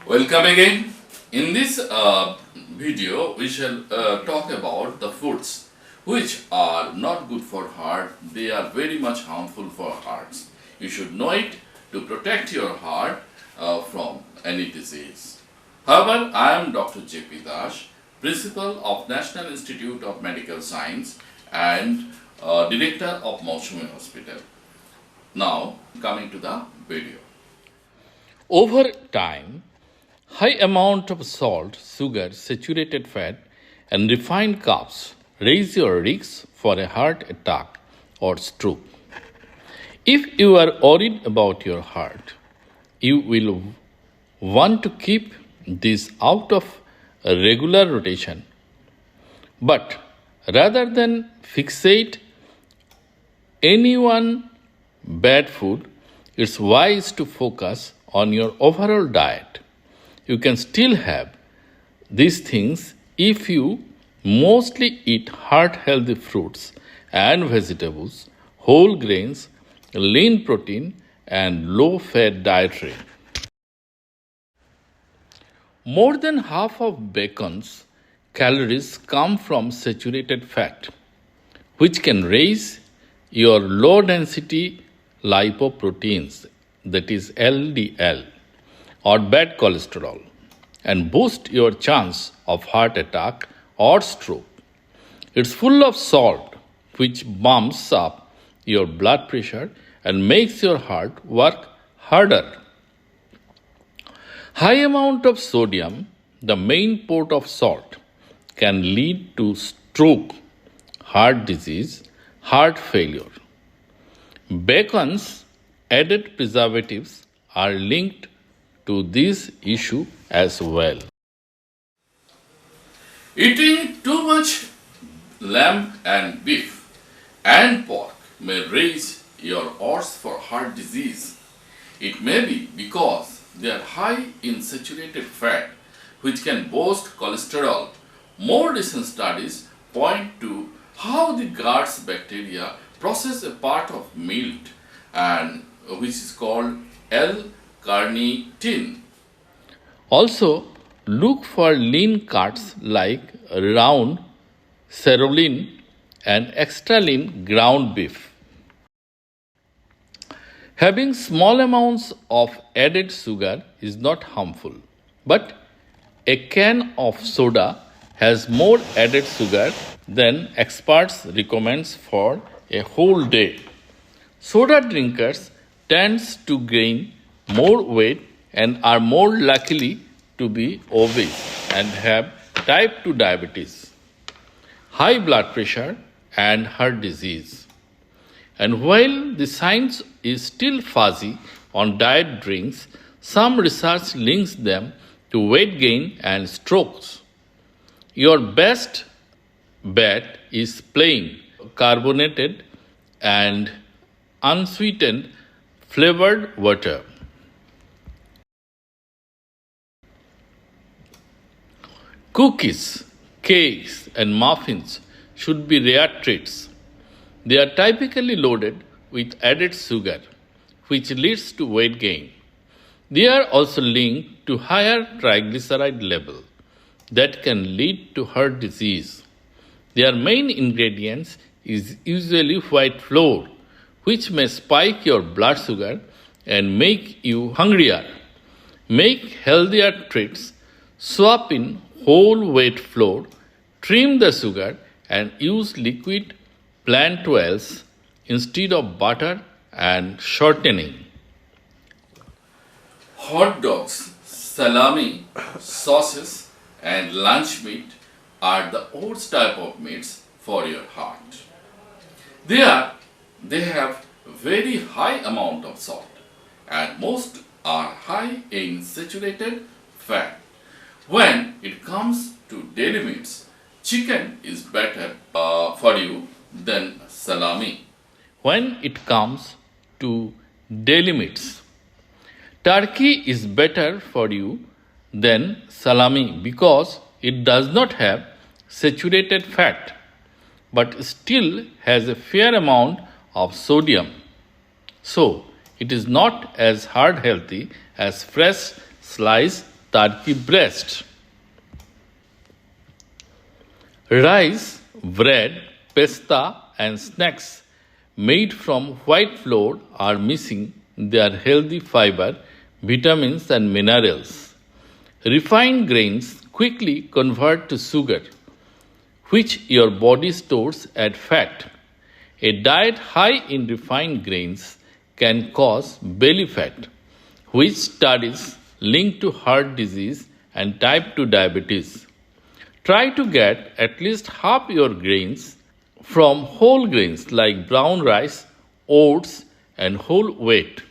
Welcome again. In this video, we shall talk about the foods which are not good for heart. They are very much harmful for hearts. You should know it to protect your heart from any disease. However, I am Dr. J.P. Dash, Principal of National Institute of Medical Science and Director of Mausumi Hospital. Now, coming to the video. Over time, high amount of salt, sugar, saturated fat, and refined carbs raise your risk for a heart attack or stroke. If you are worried about your heart, you will want to keep this out of a regular rotation. But rather than fixate any one bad food, it's wise to focus on your overall diet. You can still have these things if you mostly eat heart healthy fruits and vegetables, whole grains, lean protein, and low fat dietary. More than half of bacon's calories come from saturated fat, which can raise your low density lipoproteins, that is LDL, or bad cholesterol, and boost your chance of heart attack or stroke. It's full of salt, which bumps up your blood pressure and makes your heart work harder. High amount of sodium, the main port of salt, can lead to stroke, heart disease, heart failure. Bacon's added preservatives are linked to this issue as well. Eating too much lamb and beef and pork may raise your odds for heart disease. It may be because they are high in saturated fat, which can boost cholesterol. More recent studies point to how the gut's bacteria process a part of meat and which is called L-carnitine. Also, look for lean cuts like round sirloin and extra lean ground beef. Having small amounts of added sugar is not harmful, but a can of soda has more added sugar than experts recommends for a whole day. Soda drinkers tends to gain more weight and are more likely to be obese and have type 2 diabetes, high blood pressure, and heart disease. And while the science is still fuzzy on diet drinks, some research links them to weight gain and strokes. Your best bet is plain, carbonated, and unsweetened flavored water. Cookies, cakes, and muffins should be rare treats. They are typically loaded with added sugar, which leads to weight gain. They are also linked to higher triglyceride level that can lead to heart disease. Their main ingredients is usually white flour, which may spike your blood sugar and make you hungrier. Make healthier treats, swap in whole wheat flour, trim the sugar, and use liquid plant oils instead of butter and shortening. Hot dogs, salami, sauces, and lunch meat are the worst type of meats for your heart. They have very high amount of salt and most are high in saturated fat. When it comes to daily meats, chicken is better for you than salami. When it comes to daily meats, turkey is better for you than salami because it does not have saturated fat but still has a fair amount of sodium. So, it is not as heart healthy as fresh sliced turkey breast. Rice, bread, pasta, and snacks made from white flour are missing their healthy fiber, vitamins, and minerals. Refined grains quickly convert to sugar, which your body stores as fat. A diet high in refined grains can cause belly fat, which studies link to heart disease and type 2 diabetes. Try to get at least half your grains from whole grains like brown rice, oats, and whole wheat.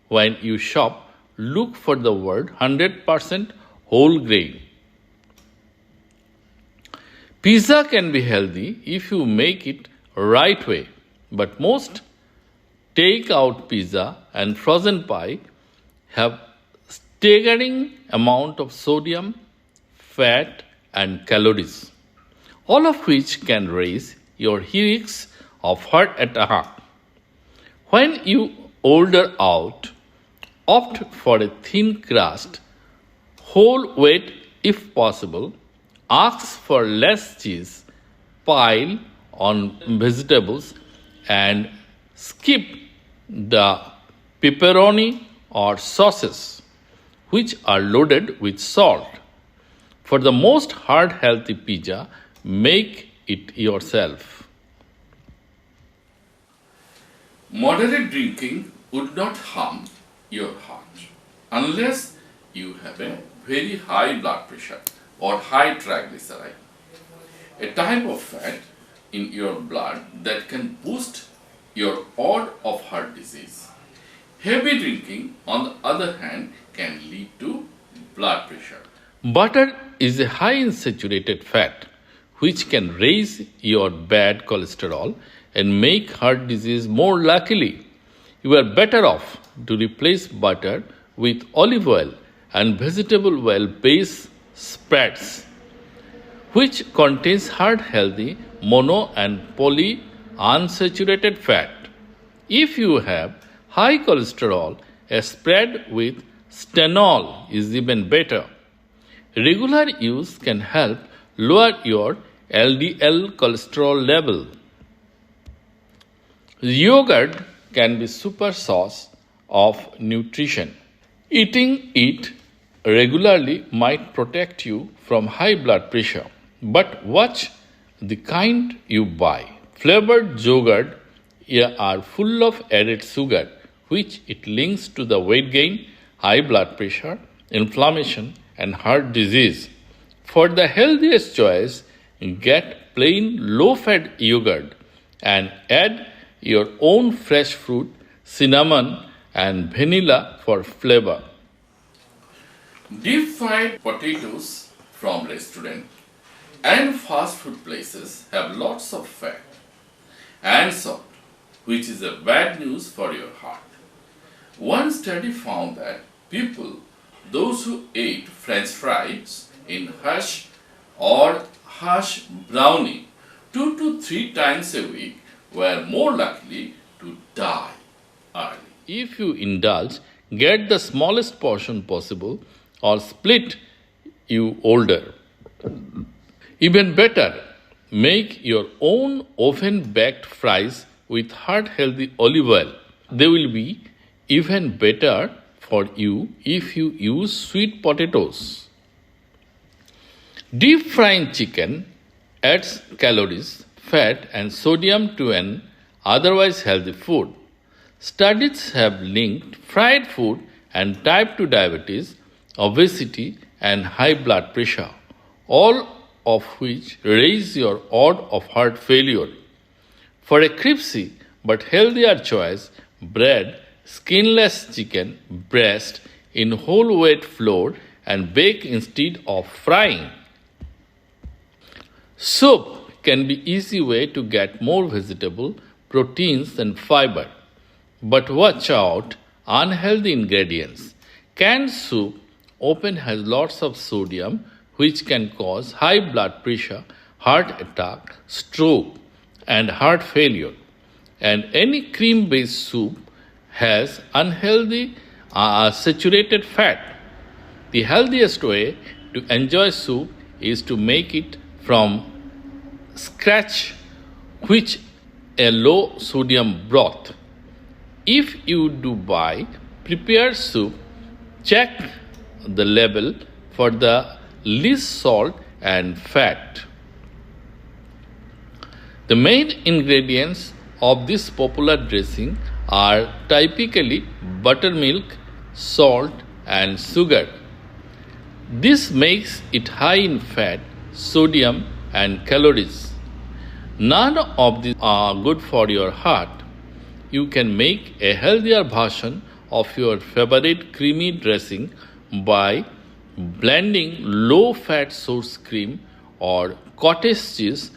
When you shop, look for the word 100% whole grain. Pizza can be healthy if you make it right way, but most take-out pizza and frozen pie have staggering amount of sodium, fat, and calories, all of which can raise your risks of heart attack. When you order out, opt for a thin crust, whole wheat if possible, ask for less cheese, pile on vegetables, and skip the pepperoni or sauces, which are loaded with salt. For the most heart healthy pizza, make it yourself. Moderate drinking would not harm your heart unless you have a very high blood pressure or high triglyceride, a type of fat in your blood that can boost your odds of heart disease. Heavy drinking, on the other hand, can lead to blood pressure. Butter is a high in saturated fat, which can raise your bad cholesterol and make heart disease more likely. You are better off to replace butter with olive oil and vegetable oil based spreads, which contains heart healthy mono and poly unsaturated fat. If you have high cholesterol, a spread with stenol is even better. Regular use can help lower your LDL cholesterol level. Yogurt can be super source of nutrition. Eating it regularly might protect you from high blood pressure, but watch the kind you buy. Flavored yogurt are full of added sugar, which it links to the weight gain, high blood pressure, inflammation, and heart disease. For the healthiest choice, get plain low-fat yogurt and add your own fresh fruit, cinnamon, and vanilla for flavor. Deep fried potatoes from restaurant and fast food places have lots of fat and salt, which is a bad news for your heart. One study found that those who ate French fries in hush or hush brownie 2 to 3 times a week were more likely to die early. If you indulge, get the smallest portion possible or split you older. Even better, make your own oven baked fries with heart healthy olive oil. They will be even better for you if you use sweet potatoes. Deep frying chicken adds calories, fat, and sodium to an otherwise healthy food. Studies have linked fried food and type 2 diabetes, obesity, and high blood pressure, all of which raise your odds of heart failure. For a crispy but healthier choice, bread skinless chicken breast in whole wheat flour and bake instead of frying. Soup can be easy way to get more vegetable, proteins and fiber. But watch out unhealthy ingredients. Canned soup often has lots of sodium which can cause high blood pressure, heart attack, stroke and heart failure. And any cream-based soup has unhealthy saturated fat. The healthiest way to enjoy soup is to make it from scratch, which a low sodium broth. If you do buy prepared soup, check the label for the least salt and fat. The main ingredients of this popular dressing are typically buttermilk, salt, and sugar. This makes it high in fat, sodium, and calories. None of these are good for your heart. You can make a healthier version of your favorite creamy dressing by blending low fat sour cream or cottage cheese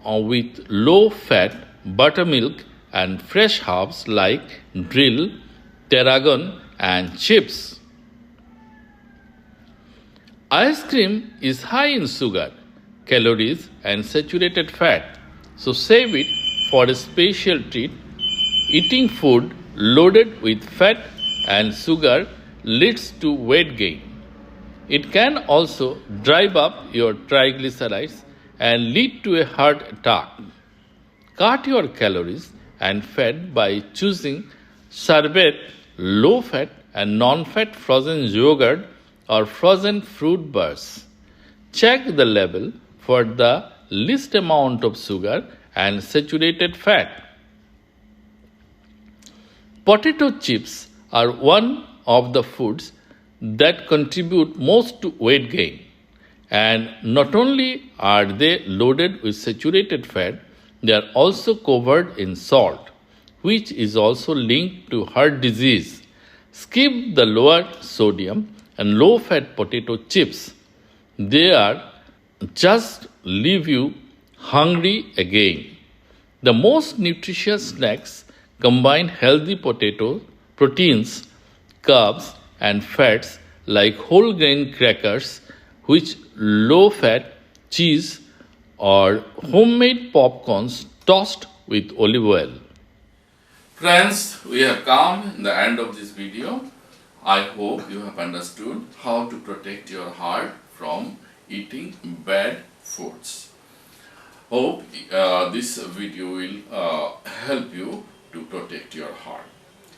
with low fat buttermilk and fresh herbs like dill, tarragon, and chips. Ice cream is high in sugar, calories, and saturated fat, so save it for a special treat. Eating food loaded with fat and sugar leads to weight gain. It can also drive up your triglycerides and lead to a heart attack. Cut your calories and fat by choosing sherbet, low fat and non fat frozen yogurt or frozen fruit bars. Check the label for the least amount of sugar and saturated fat. Potato chips are one of the foods that contribute most to weight gain. And not only are they loaded with saturated fat, they are also covered in salt, which is also linked to heart disease. Skip the lower sodium and low fat potato chips. They are just leave you hungry again. The most nutritious snacks combine healthy potato proteins, carbs, and fats like whole grain crackers, which low fat, cheese, or homemade popcorns tossed with olive oil. Friends, we have come in the end of this video. I hope you have understood how to protect your heart from eating bad foods. Hope this video will help you to protect your heart.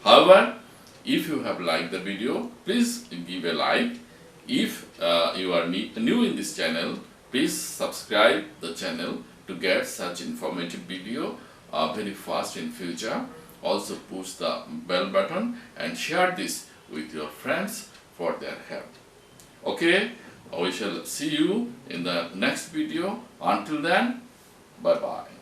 However, if you have liked the video, please give a like. If you are new in this channel, please subscribe the channel to get such informative video very fast in future. Also push the bell button and share this with your friends for their help. Okay, we shall see you in the next video. Until then, bye bye.